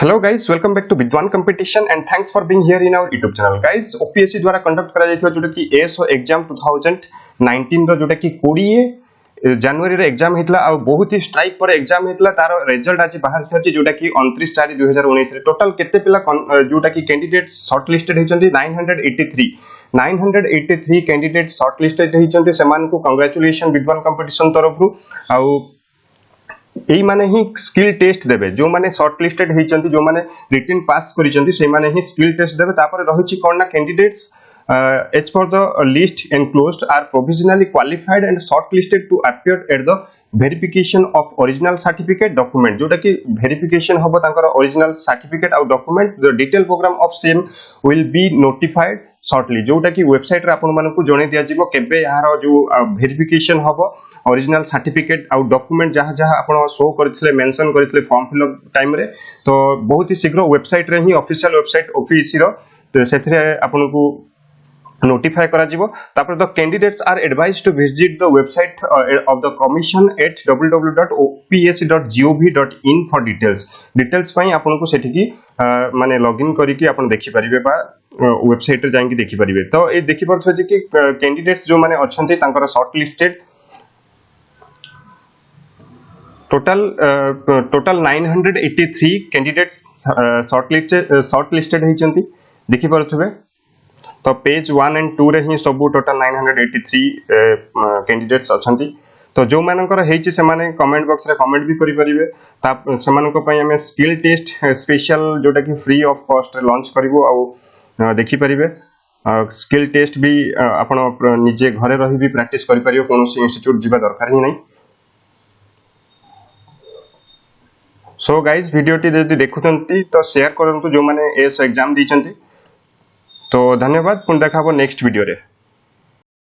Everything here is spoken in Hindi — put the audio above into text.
Hello guys, welcome back to VIDWAN COMPETITION and thanks for being here in our YouTube channel. Guys, OPSC द्वारा कंडक्ट करा जायथिबा जोटा कि ASO एग्जाम 2019 रो जोटा कि 20 जनवरी रे एग्जाम हेतला आ बहुत ही स्ट्राइक पर एग्जाम हेतला तार रिजल्ट आज बाहर से अछि जोटा कि 29/4/2019 रे टोटल केते पिला जोटा कि कैंडिडेट शॉर्ट लिस्टेड हेचंती 983 कैंडिडेट शॉर्ट लिस्टेड हेचंती समान को कांग्रेचुलेशन विद्वान कंपटीशन तरफ रु आ एई माने ही स्किल टेस्ट देबे जो माने शॉर्ट लिस्टेड हेचंती जो माने रिटन पास करिसंती से माने ही स्किल टेस्ट देबे तापर रहिछि कोन ना candidates as per the list enclosed are provisionally qualified and shortlisted to appear at the verification of original certificate document जोटा कि verification होबो तांकर original certificate और document the detail program of same will be notified shortly जोटा कि वेबसाइट रे आपन मानकु जणे दिया जिवो केबे यार जो verification होबो original certificate और document जहां जहां आपन शो करथिले मेंशन करथिले फॉर्म फिल अप टाइम रे तो बहुत ही शीघ्र वेबसाइट रे ही ऑफिशियल वेबसाइट ओपीएससी रो तो सेथरे आपन को notify करा जिवो तापर the candidates are advised to visit the website of the commission at www.ops.job.in for details पई आपन को सेठी की माने लॉगिन करी कि आपन देखि परिबे बा वेबसाइट रे जाई कि देखि परिबे तो ए देखि परथो जे कि कैंडिडेट्स जो माने अछंती तांकर shortlisted total 983 candidates shortlisted हेचंती देखि परथबे तो पेज 1 एंड 2 रे ही सब टोटल 983 कैंडिडेट्स अछंती तो जो मानकर हेछि से माने कमेंट बॉक्स रे कमेंट भी करि परिबे ता समान को पई हमें स्किल टेस्ट स्पेशल जोटा कि फ्री ऑफ कॉस्ट रे लॉन्च करिवो आ देखि परिबे स्किल टेस्ट भी आपण निजे घरे रही भी प्रैक्टिस करि परियो कोनोसी इंस्टीट्यूट जिबा दरकार ही नै सो गाइस वीडियो टी जदि देखुतंती तो शेयर करंतु जो माने एसो एग्जाम दिचंती तो धन्यवाद पुन देखा नेक्स्ट वीडियो रे।